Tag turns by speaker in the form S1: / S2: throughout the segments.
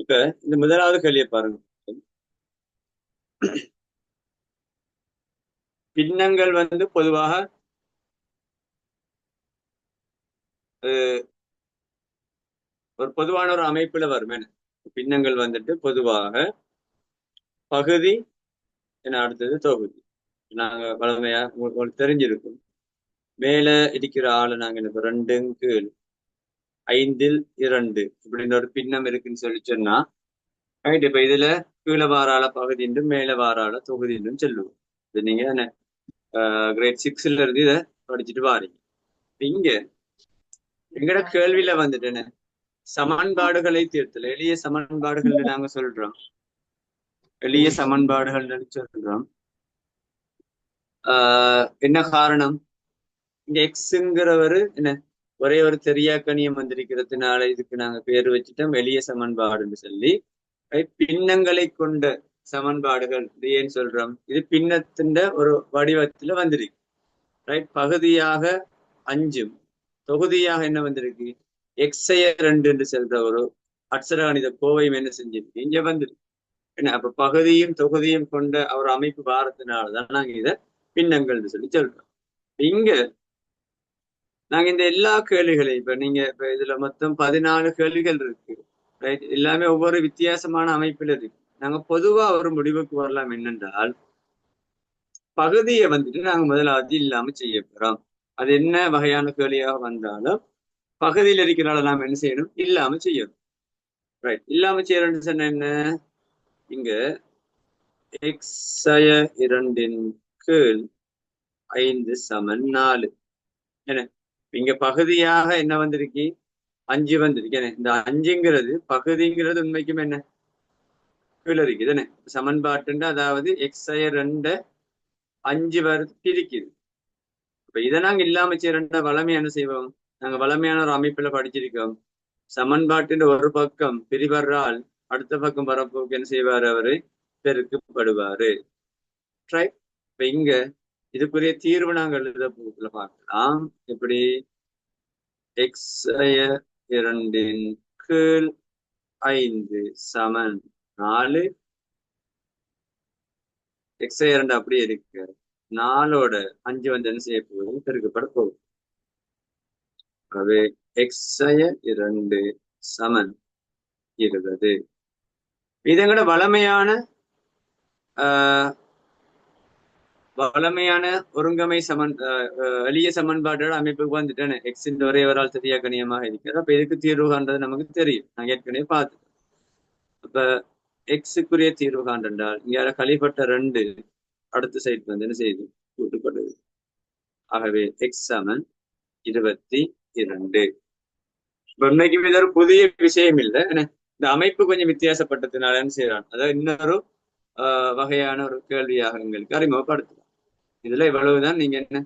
S1: இப்ப இந்த முதலாவது கேள்வியை பாருங்க. பின்னங்கள் பொதுவாக ஒரு பொதுவான ஒரு அமைப்புல வரும். பின்னங்கள் பொதுவாக பகுதி என அடுத்தது தொகுதி. நாங்க வளமையா உங்களுக்கு தெரிஞ்சிருக்கும். மேல இருக்கிற ஆளு நாங்க என்ன 2 கீழ் 5 2 இப்படின்னு ஒரு பின்னம் இருக்குன்னு சொல்லி சொன்னா ரைட். இப்ப இதுல கீழே வாராள பகுதி என்றும் மேல வாராள தொகுதி என்றும் சொல்லுவோம். இது நீங்க கிரேட் 6ல இருந்து இதை படிச்சுட்டு வாரீங்க. இங்க எங்கட கேள்வியில என்ன சமன்பாடுகளை தீர்த்தல், எளிய சமன்பாடுகள் நாங்க சொல்றோம். எளிய சமன்பாடுகள் சொல்றோம். என்ன காரணம்? இங்க எக்ஸுங்கிறவரு என்ன ஒரே ஒரு தெரியாக்கணியம் வந்திருக்கிறதுனால இதுக்கு நாங்க பேர் வச்சுட்டோம் எளிய சமன்பாடுன்னு சொல்லி. பின்னங்களை கொண்ட சமன்பாடுகள் இது ஏன் சொல்றோம்? இது பின்னத்தின் ஒரு வடிவத்துல வந்திருக்கு. ரைட். பகுதியாக 5 தொகுதியாக என்ன வந்திருக்கு? எக்ஸைய 2 என்று சொல்ற ஒரு அட்சரகணித கோவையும் என்ன செஞ்சிருக்கு இங்க வந்துருக்கு. என்ன அப்ப பகுதியும் தொகுதியும் கொண்ட ஒரு அமைப்பு வாரத்தினாலதான் நாங்க இத பின்னங்கள் சொல்லி சொல்றோம். இங்க நாங்க இந்த எல்லா கேள்விகளையும் இப்ப நீங்க இப்ப இதுல மொத்தம் 14 கேள்விகள் இருக்கு. ரைட். எல்லாமே ஒவ்வொரு வித்தியாசமான அமைப்பில் இருக்கு. நாங்க பொதுவா ஒரு முடிவுக்கு வரலாம். என்னென்றால் பகுதியை நாங்க முதலாவது இல்லாம செய்ய போறோம். அது என்ன வகையான கேள்வியாக வந்தாலும் பகுதியில் இருக்கிறனால நாம் என்ன செய்யணும்? இல்லாம செய்யணும். ரைட். இல்லாம செய்யறோம்னு சொன்ன என்ன? இங்க எக்ஸய 2 கீழ் 5 சமன் 4. என்ன இங்க பகுதியாக என்ன வந்திருக்கு? 5 வந்திருக்கு. இந்த 5ங்கிறது பகுதிங்கிறது உண்மைக்கும் என்ன கீழே இருக்குது. என்ன சமன்பாட்டு அதாவது எக்ஸய 2 5 பிரிக்குது. இப்ப இதை நாங்க இல்லாம செய்யற வளமையா என்ன செய்வோம்? நாங்க வளமையான ஒரு அமைப்புல படிச்சிருக்கோம். சமன்பாட்டின் ஒரு பக்கம் பிரிவரால் அடுத்த பக்கம் வரப்போக்கு என்ன செய்வாரு? அவரு பெருக்கப்படுவாரு. இப்ப இங்க இதுக்குரிய தீர்வு நாங்கள் எழுத போக்குல பார்க்கலாம். எப்படி? எக்ஸய 2 கீழ் 5 சமன் 4. எக்ஸய 2 அப்படியே இருக்கு. 4ஓட 5 என்ன செய்ய போகுது? பெருக்கப்பட போகுது. ஆகவே எக்ஸய 2 சமன் 20. இதங்கட வளமையான ஒருங்கமை எளிய சமன்பாட்டோட அமைப்புக்கு வந்துட்டேன். எக்ஸின் ஒரே ஒரு சரியா கணியமாக இருக்கிறது. அப்ப இதுக்கு தீர்வு காண்றது நமக்கு தெரியும். நாங்க ஏற்கனவே பார்த்துட்டோம். அப்ப எக்ஸுக்குரிய தீர்வு காண்றால் இங்க கழிப்பட்ட 2 அடுத்த சைட் என்ன செய்யுது? கூட்டுப்படுது. ஆகவே எக்ஸ் சமன் 22. உண்மைக்கு இது ஒரு புதிய விஷயம் இல்லை. இந்த அமைப்பு கொஞ்சம் வித்தியாசப்பட்டதுனால என்ன செய்யறான்? அதாவது இன்னொரு வகையான ஒரு கேள்வியாக எங்களுக்கு அறிமுகப்படுத்தலாம். இதுல இவ்வளவுதான் நீங்க என்ன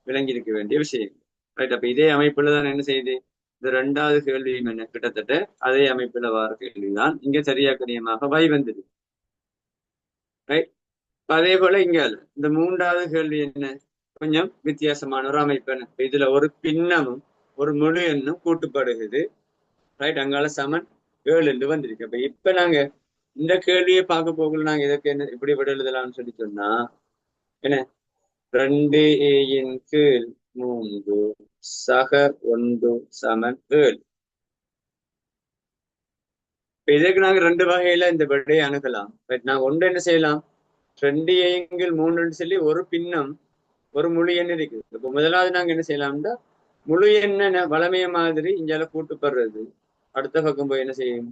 S1: விளங்கி இருக்க வேண்டிய விஷயம். ரைட். அப்ப இதே அமைப்புல தான் என்ன செய்யுது? இந்த 2வது கேள்வியும் என்ன கிட்டத்தட்ட அதே அமைப்புல வார கேள்விதான் இங்க சரியா கணியமாக வந்தது. ரைட். அதே போல இங்க இந்த 3வது கேள்வி என்ன கொஞ்சம் வித்தியாசமான ஒரு அமைப்பு. என்ன இதுல ஒரு பின்னமும் ஒரு முழு எண்ணும் கூட்டுப்படுகிறது. ரைட். அங்கால சமன் 7 என்று வந்திருக்கு. அப்ப இப்ப நாங்க இந்த கேள்வியை பார்க்க போகல. நாங்க இதற்கு என்ன இப்படி விட எழுதலாம்னு சொல்லி சொன்னா என்ன 2a கீழ் 3 சக 1 சமன் 7. இதற்கு நாங்க 2 வகையில இந்த விடையை அணுகலாம். பட் நாங்க ஒன்று என்ன செய்யலாம்? 2a கீழ் 3 சொல்லி ஒரு பின்னம் ஒரு முழு எண் இருக்குது. இப்ப முதலாவது நாங்க என்ன செய்யலாம்னா முழு எண்ண வளமைய மாதிரி இங்கால கூட்டுப்படுறது. அடுத்த பக்கம் போய் என்ன செய்யும்?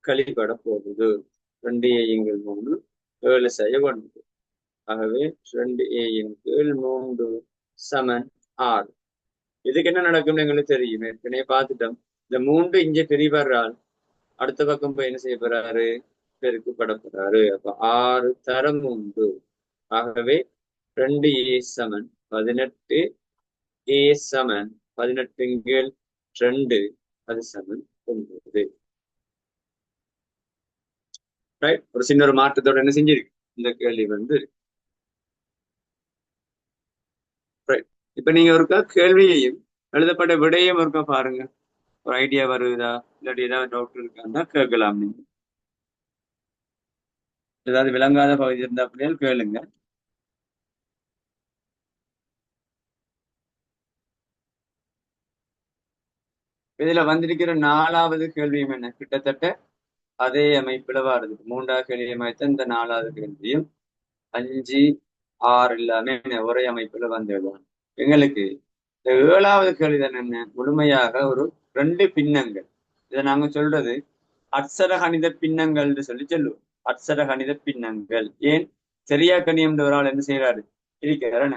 S1: கழிப்பட போகுது. 2a கீழ் 3 7 செய்ய 1. ஆகவே 2a கீழ் 3 சமன் 6. இதுக்கு என்ன நடக்கும்னு எங்களுக்கு தெரியும். ஏற்கனவே பார்த்துட்டோம். இந்த 3 இங்க பிரிவரால் அடுத்த பக்கம் போய் என்ன செய்ய போறாரு? பெருக்கப்பட போறாரு. அப்ப 6 தரம் 3. ஆகவே 2a சமன் 18. a சமன் 18 கீழ் 2 அது சமன் 9. ரைட். ஒரு சின்ன ஒரு மாற்றத்தோட என்ன செஞ்சிருக்கு இந்த கேள்வி ரைட். இப்ப நீங்க ஒருக்கா கேள்வியையும் எழுதப்பட்ட விடையும் ஒருக்கா பாருங்க. ஒரு ஐடியா வருதா இல்லாட்டி ஏதாவது டவுட் இருக்கான்னா கேட்கலாம் நீங்க. ஏதாவது விளங்காத பகுதி இருந்தா அப்படியே கேளுங்க. இதுல வந்திருக்கிற 4வது கேள்வியும் என்ன கிட்டத்தட்ட அதே அமைப்புல வருது. 3வது கேள்வி அமைத்த இந்த 4வது கேள்வியும் 5, 6 எல்லாமே ஒரே அமைப்புல வந்துடுவாங்க எங்களுக்கு. இந்த 7வது கேள்விதான் என்ன முழுமையாக ஒரு 2 பின்னங்கள். இதை நாங்க சொல்றது அட்சர கணித பின்னங்கள்னு சொல்லி சொல்லுவோம். அட்சர கணித பின்னங்கள். ஏன் சரியா கணியம் ஒரு ஆள் என்ன செய்யறாரு இருக்கிறாரு.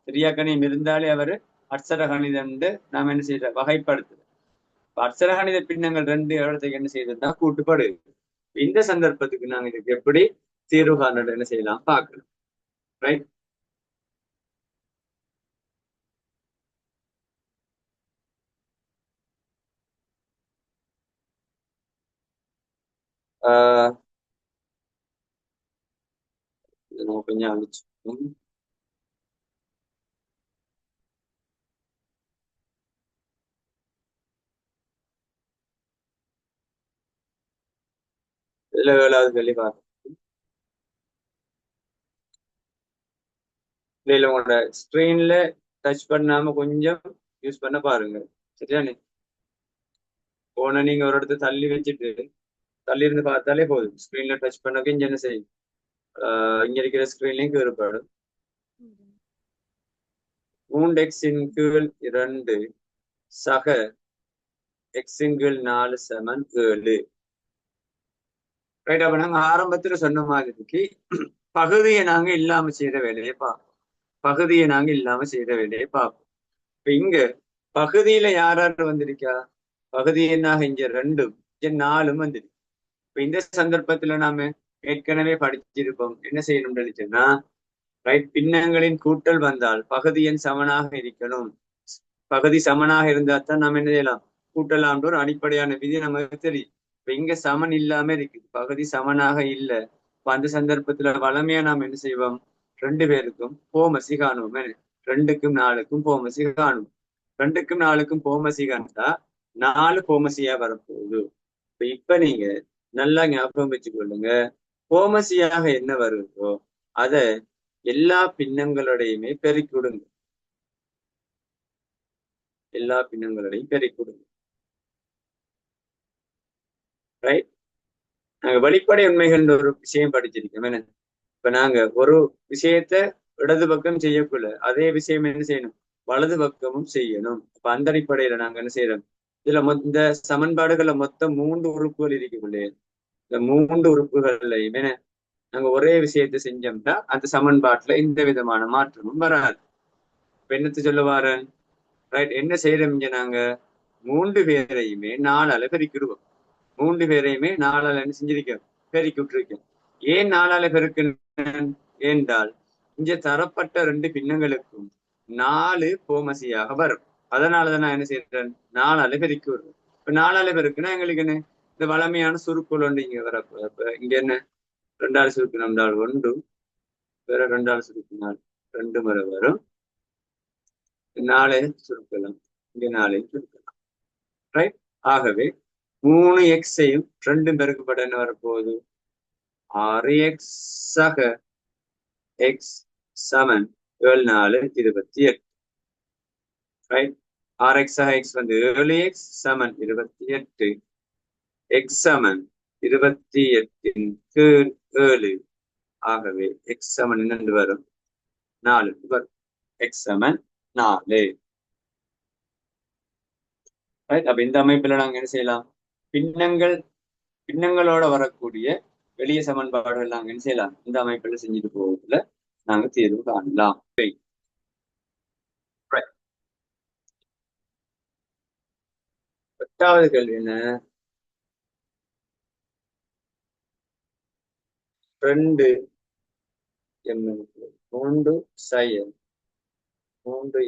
S1: சரியா கணியம் இருந்தாலே அவரு அட்சர கணிதம் நாம என்ன செய்யற வகைப்படுத்துறோம். அட்சர கணித பின்னங்கள் 2 இடத்துக்கு என்ன செய்யறதுன்னா கூட்டுப்படு. இந்த சந்தர்ப்பத்துக்கு நாங்க இதுக்கு எப்படி தீர்வு காண என்ன செய்யலாம் பார்க்கலாம். ரைட். கொஞ்சம் அழிச்சுக்கோம். இதுல 7வது கேள்வி பார்க்க. இதுல உங்களோட ஸ்கிரீன்ல டச் பண்ணாம கொஞ்சம் யூஸ் பண்ண பாருங்க. சரியானே. போன நீங்க ஒரு இடத்த தள்ளி வச்சுட்டு தள்ளி இருந்து பார்த்தாலே போதும். ஸ்கிரீன்ல டச் பண்ண இங்க என்ன செய்யும் இங்க இருக்கிற ஸ்கிரீன்லயும் வேறுபாடும். 3x இன் கீழ் 2 சக x இன் கீழ் 4 சமன் 7. ரைட். அப்ப நாங்க ஆரம்பத்துல சொன்ன மாதிரிக்கு பகுதியை நாங்க இல்லாம செய்யற வேலையை பார்ப்போம். பகுதியை நாங்க இல்லாம செய்யற வேலையை பார்ப்போம். இப்ப இங்க பகுதியில யார் யார் வந்திருக்கா? பகுதி என்னாக இங்க 2ம் இங்க 4ம் வந்திருக்கு. இப்ப இந்த சந்தர்ப்பத்துல நாம ஏற்கனவே படிச்சிருப்போம். என்ன செய்யணும்னு நினைச்சோம்னா ரைட் பின்னங்களின் கூட்டல் வந்தால் பகுதி எண் சமனாக இருக்கணும். பகுதி சமனாக இருந்தா தான் நம்ம என்ன செய்யலாம் கூட்டலாம்ன்ற ஒரு அடிப்படையான விதி நமக்கு தெரியும். இப்ப இங்க சமன் இல்லாம இருக்குது. பகுதி சமனாக இல்லை. இப்ப அந்த சந்தர்ப்பத்துல வளமையா நாம் என்ன செய்வோம் 2 பேருக்கும் போமசி காணுவோம். 2க்கும் 4க்கும் போமசி காணுவோம். 2க்கும் 4க்கும் போமசி கண்டா 4 போமசியா வரப்போகுது. இப்ப நீங்க நல்லா ஞாபகம் வச்சுக்கொள்ளுங்க. போமசியாக என்ன வருதோ அத எல்லா பின்னங்களோடையுமே பெருக்கி விடுங்க. எல்லா பின்னங்களோடையும் பெருக்கி விடுங்க. ரைட். நாங்க வெளிப்படை உண்மைகள் ஒரு விஷயம் படிச்சிருக்கோம். என்ன இப்ப நாங்க ஒரு விஷயத்த இடது பக்கம் செய்யக்குள்ள அதே விஷயம் என்ன செய்யணும் வலது பக்கமும் செய்யணும். அப்ப அந்த அடிப்படையில நாங்க என்ன செய்யறோம் இதுல இந்த சமன்பாடுகள்ல மொத்தம் 3 உறுப்புகள் இருக்குள்ளே. இந்த 3 உறுப்புகள்லையுமே நாங்க ஒரே விஷயத்தை செஞ்சோம்னா அந்த சமன்பாட்டுல எந்த விதமான மாற்றமும் வராது. இப்ப என்னத்து சொல்ல வாரேன் ரைட். என்ன செய்யறோம் இங்க நாங்க 3 பேரையுமே 4ஆல பெருக்கிடுவோம். 3 பேரையுமே 4ஆல என்ன செஞ்சிருக்கோம் பெருக்கி விட்டுருக்கோம். ஏன் 4ஆல பெருக்கணும் என்றால் இங்க தரப்பட்ட 2 பின்னங்களுக்கும் 4 போமசியாக வரும். அதனாலதான் நான் என்ன செய்யறேன் 4ஆல பெருக்கி விடுறேன். இப்ப 4ஆல பெருக்குன்னா எங்களுக்கு என்ன இந்த வளமையான சுருக்குள் ஒன்று இங்க வரப்போ இங்க என்ன 2ஆல் சுருக்கினால் 1 வேற 2ஆல் சுருக்கினால் 2 முறை வரும். 4 சுருக்கலாம். இங்க 4 சுருக்கலாம். ரைட். ஆகவே 3x-ஐயும் 2 பெருக்கப்பட என்ன வரப்போகுது 6x சக x சமன் 7 4 28. ரைட். 6x சக x வந்து 7x சமன் 28. x சமன் 28 கீழ் 7. ஆகவே x சமன் என்னென்று வரும் 4 வரும். x சமன் 4. அப்ப இந்த அமைப்புல நாங்க என்ன செய்யலாம் பின்னங்களோட வரக்கூடிய எளிய சமன்பாடுகள் நாங்க என்ன செய்யலாம் இந்த அமைப்புல செஞ்சுட்டு போவதில் நாங்க தீர்வு காணலாம். 8வது கேள்வி என்ன 2 3 சைன் 3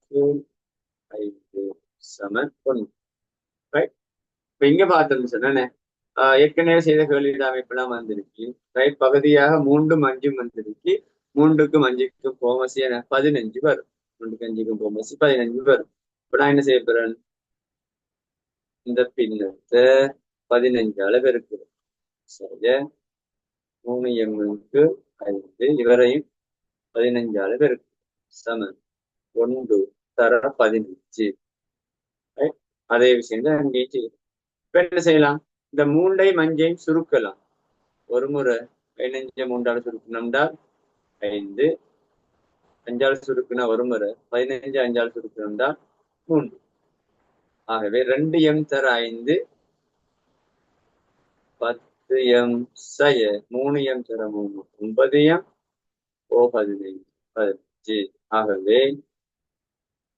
S1: கீழ் 5 சமன் 1. ரைட். இப்ப இங்க பார்த்தோம்னு சொன்னேன் ஏற்கனவே செய்த கேள்வி அமைப்பெல்லாம் வந்திருக்கு. ரைட். பகுதியாக 3ம் 5ம் வந்திருக்கு. 3க்கும் 5க்கும் போமசி 15 வரும். 3க்கும் 5க்கும் போமசி 15 வரும். இப்ப நான் என்ன செய்ய போறேன் இந்த பின்னத்தை 15ஆல பெருக்குறோம். சரியா? 3m × 5 இவரையும் 15ஆல பெருக்குறோம். சமன் 1 தர 15. அதே விஷயம் தான் அங்கேயும் செய்யும். இப்ப என்ன செய்யலாம்? இந்த 3ஐயும் 5ஐயும் சுருக்கலாம். ஒரு முறை 15 3ஆல சுருக்கணும்டா 5, 5ஆல சுருக்குனா ஒரு முறை 15 5ஆல சுருக்கணும்டா 3. ஆகவே 2m தர 5 10m சய 3m தர 3 9m ஓ 15 15. ஆகவே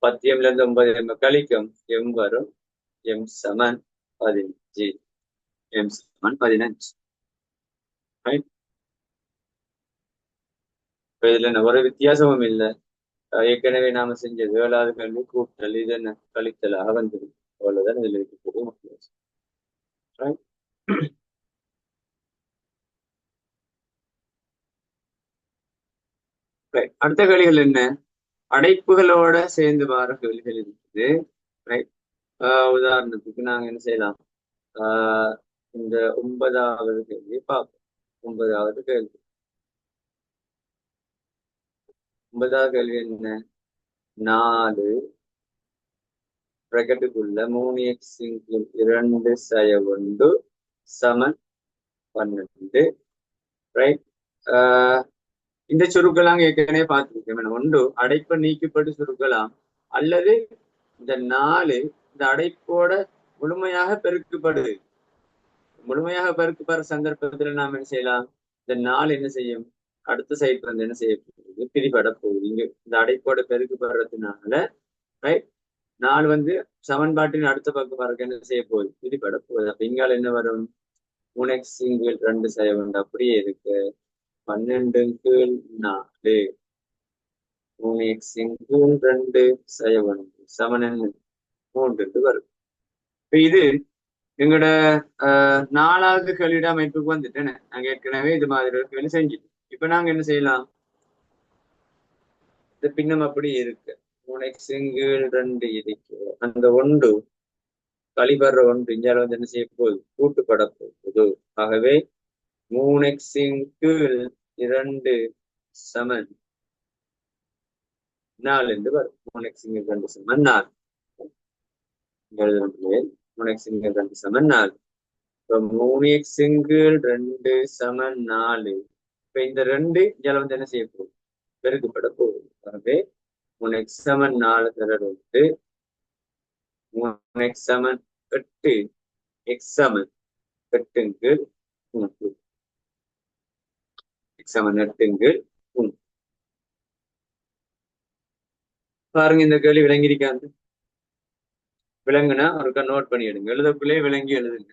S1: 10mல இருந்து 9m கழிக்கும் m வரும். m சமன் 15. m சமன் 15. இப்ப இதுல என்ன ஒரு வித்தியாசமும் இல்லை. ஏற்கனவே நாம செஞ்சது 7வது கேள்வி கூட்டல், இது என்ன கழித்தலாக வந்துடும். அவ்வளவுதான் இதுல இருக்கக்கூடிய வித்தியாசம். அடுத்த கேள்விகள் என்ன? அடைப்புகளோட சேர்ந்து வர கேள்விகள் இருக்குது. ரைட். உதாரணத்துக்கு நாங்க என்ன செய்யலாம்? இந்த 9வது கேள்வி பார்ப்போம். 9வது கேள்வி 9வது கேள்வி என்ன? 4 பிரக்கெட்டுக்குள்ள 3x × 2 சய 1 சமன் 12. ரைட். இந்த சுருக்கெல்லாம் ஏற்கனவே பார்த்துருக்கேன். ஒன்று அடைப்பை நீக்கப்பட்டு சுருக்கலாம், அல்லது இந்த 4 இந்த அடைப்போட முழுமையாக பெருக்கப்படுது. முழுமையாக பெருக்கப்படுற சந்தர்ப்பத்துல நாம் என்ன செய்யலாம்? இந்த 4 என்ன செய்யும்? அடுத்த சைட் வந்து என்ன செய்ய போகுது? பிரிபட போகுது. இங்க இந்த அடைப்போட பெருக்கப்படுறதுனால ரைட் 4 வந்து சமன்பாட்டின் அடுத்த பக்கம் வர்றதுக்கு என்ன செய்ய போகுது? பிரிபட போகுது. அப்ப இங்கால என்ன வரும்? 3x × 2 சய 1 அப்படியே இருக்கு. 12 × 4 3x × 2 சய 1 சமன் 3 வரும். இப்ப இது எங்களோட 4வது கேள்வியிட அமைப்புக்கு வந்துட்டேன்னு நாங்க ஏற்கனவே இது மாதிரி ஒரு கேள்வி செஞ்சுட்டோம். இப்ப நாங்க என்ன செய்யலாம்? இந்த பின்னம் அப்படி இருக்கு. 3x × 2 இருக்கு. அந்த 1 கழிபடுற 1 இஞ்சால வந்து என்ன செய்ய போகுது? கூட்டுப்பட போகுது. ஆகவே 3x × 2 சமன் 4 என்று வரும். 3x × 2 சமன் 4. 3x × 2 சமன் 4. இப்ப 3x × 2 சமன் 4. இப்ப இந்த 2 இதில் வந்து என்ன செய்ய போகுது? பெருக்கப்பட போகுது. ஆகவே 3x சமன் 4 தர 2, 3x சமன் 8, x சமன் 8 × 3, x சமன் 8 × 3. பாருங்க, இந்த கேள்வி விளங்கியிருக்காது? விளங்குனா ஒருக்கா நோட் பண்ணி எடுங்க. எழுதக்குள்ளே விளங்கி எழுதுங்க.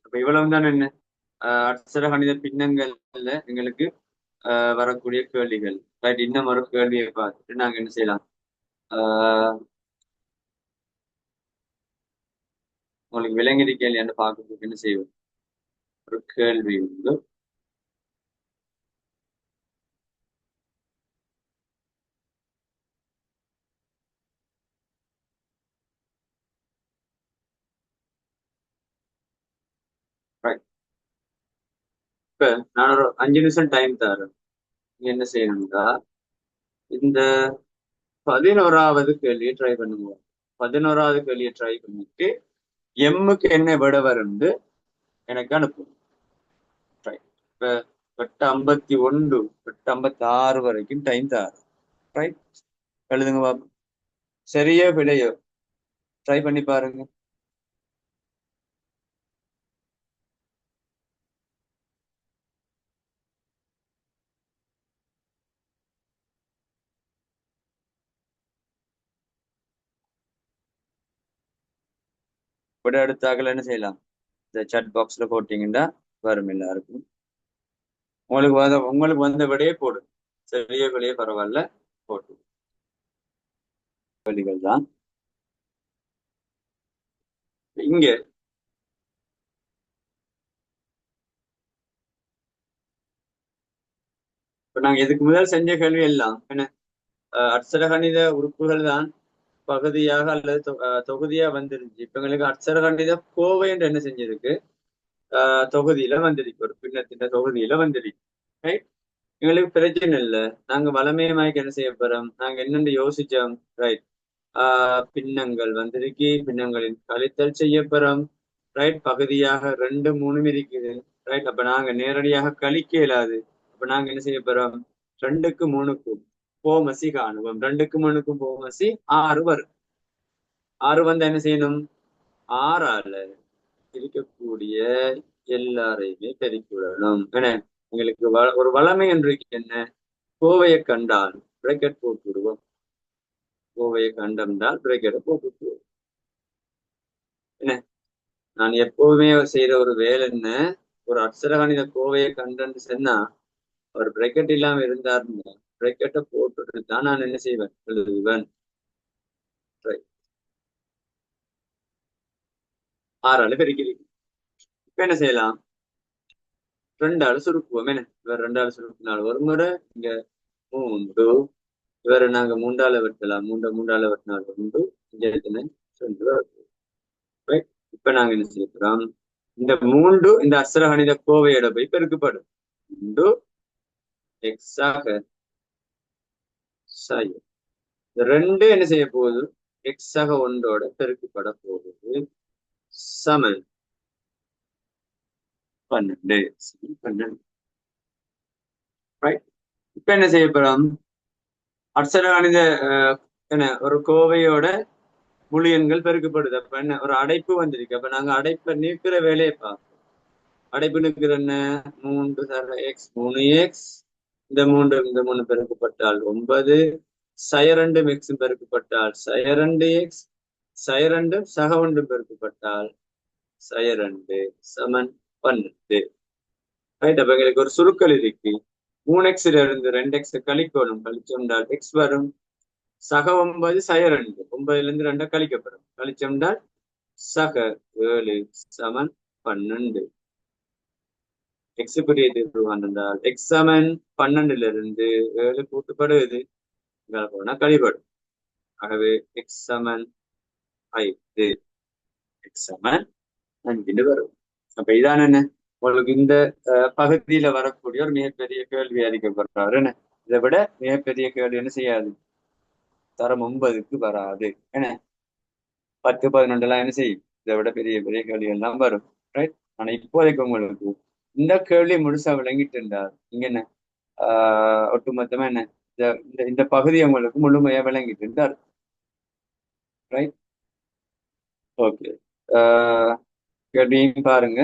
S1: அப்ப இவ்வளவுதான் என்ன அட்சர கணித பின்னங்கள்ல எங்களுக்கு வரக்கூடிய கேள்விகள். ரைட். இன்னும் ஒரு கேள்வியை பார்த்துட்டு நாங்க என்ன செய்யலாம்? உங்களுக்கு விளங்கியிருக்கேன் இல்லையான்னு பார்க்கறதுக்கு என்ன செய்வோம்? ஒரு கேள்வி உண்டு. இப்ப நான் ஒரு 5 நிமிஷம் டைம் தரேன். நீங்க என்ன செய்யணும்னா இந்த 11வது கேள்வியை ட்ரை பண்ணுங்க. 11வது கேள்வியை ட்ரை பண்ணிட்டு எம்முக்கு என்ன விட வரும்னு எனக்கு அனுப்பும். இப்ப 8:51 8:56 வரைக்கும் டைம் தரேன். ரைட். எழுதுங்க பாப்போம். சரியோ விடையோ ட்ரை பண்ணி பாருங்க. விட எடுத்தாக்கள் என்ன செய்யலாம்? இந்த சாட் பாக்ஸ்ல போட்டீங்கன்னா வரும் எல்லாருக்கும். உங்களுக்கு வந்த விடையே போடு. சரியோ விடையே பரவாயில்ல, போட்டு கேள்விகள் தான் இங்க. இப்ப நாங்க இதுக்கு முதல் செஞ்ச கேள்வி எல்லாம் என்ன அட்சர கணித உறுப்புகள் தான் பகுதியாக அல்லது தொகுதியா வந்துருந்துச்சு. இப்ப எங்களுக்கு அட்சர கணித கோவை என்று என்ன செஞ்சிருக்கு தொகுதியில வந்திருக்கு, ஒரு பின்னத்தின் தொகுதியில வந்திருக்கு. ரைட், எங்களுக்கு பிரச்சனை இல்லை. நாங்க வளமையமாய்க்கு என்ன செய்ய போறோம், நாங்க என்னென்னு யோசிச்சோம். ரைட், பின்னங்கள் வந்திருக்கு, பின்னங்களின் கழித்தல் செய்ய போறோம். ரைட், பகுதியாக 2 3 இருக்குது. ரைட், அப்ப நாங்க நேரடியாக கழிக்க இயலாது. அப்ப நாங்க என்ன செய்ய போறோம், 2க்கு 3க்கும் போமசி காணுவோம். 2க்கு 3க்கும் போமசி 6 வரும். 6 வந்தா என்ன செய்யணும், 6ஆல இருக்கக்கூடிய எல்லாரையுமே பெருக்கி விடணும். என்ன, எங்களுக்கு ஒரு வளமை என்று என்ன, கோவையை கண்டால் பிரேக்கெட் போட்டு விடுவோம். கோவையை கண்டம்னால் பிரேக்கெட்டை போட்டு விடுவோம். என்ன, நான் எப்பவுமே செய்யற ஒரு வேலை என்ன, ஒரு அட்சர கணித கோவையை கண்டன்னு சொன்னா அவர் பிரேக்கெட் இல்லாம இருந்தாருன்னா பிரேக்கெட்டை போட்டுட்டு தான் நான் என்ன செய்வேன், எழுதுவேன். 6ஆல பெருக்கிறீங்க. இப்ப என்ன செய்யலாம், 2ஆல சுருக்குவோம். என்ன, இவர் 2ஆல சுருக்கினால் ஒரு முறை, இங்க 3, இவரை நாங்க 3ஆல வெட்டலாம். 3ஆல வெட்டினால் 1, இங்க எத்தனை 2. இப்ப நாங்க என்ன செய்யறோம், இந்த 3 இந்த அட்சர கணித கோவையோட போய் பெருக்கப்படும். 3 எக்ஸாக சாயும். இந்த 2 என்ன செய்ய போகுது, எக்ஸாக 1ஓட பெருக்கப்பட போகுது. சமன் 12. 12. இப்ப என்ன செய்ய போறோம், அட்சர கணித என்ன ஒரு கோவையோட முழு எண்கள் பெருக்கப்படுது. அப்ப என்ன, ஒரு அடைப்பு வந்திருக்கு. அப்ப நாங்க அடைப்பை நீக்கிற வேலையை பார்ப்போம். அடைப்பு நீக்கிற என்ன, 3 தர எக்ஸ் 3x, இந்த 3 பெருக்கப்பட்டால் 9, சய2 எக்ஸும் பெருக்கப்பட்டால் சய2x, சய2 சக 1 பெருக்கப்பட்டால் சய2 சமன் 12. ரைட், அப்ப எங்களுக்கு ஒரு சுருக்கல் இருக்கு. 3x இருந்து 2x கழிக்கணும். கழிச்சோம்னால் எக்ஸ் வரும். சக 9 சய2, 9ல இருந்து 2 கழிக்கப்படும். கழிச்சோம்னால் சக 7 சமன் 12. எக்ஸுக்குரிய தீர்வு வந்தால் எக்ஸ் சமன் 12ல இருந்து 7 கூட்டுப்படுவது போனா கழிப்படும். ஆகவே எக்ஸ் சமன் 5, எக்ஸ் சமன் 5 வரும். அப்ப இதான் என்ன, உங்களுக்கு இந்த பகுதியில வரக்கூடிய ஒரு மிகப்பெரிய கேள்வி அளிக்கப்படுறாரு. என்ன, இதை விட மிகப்பெரிய கேள்வி என்ன செய்யாது, தரம் 9க்கு வராது. என்ன, 10 12 எல்லாம் என்ன செய்யும், இதை விட பெரிய பெரிய கேள்விகள் எல்லாம் வரும். ரைட், ஆனா இப்போதைக்கு உங்களுக்கு இந்த கேள்வி முழுசா விளங்கிட்டு இருந்தார், இங்க என்ன ஒட்டுமொத்தமா என்ன, இந்த பகுதி உங்களுக்கு முழுமையா விளங்கிட்டு இருந்தார். ரைட், ஓகே, கேள்வியும் பாருங்க.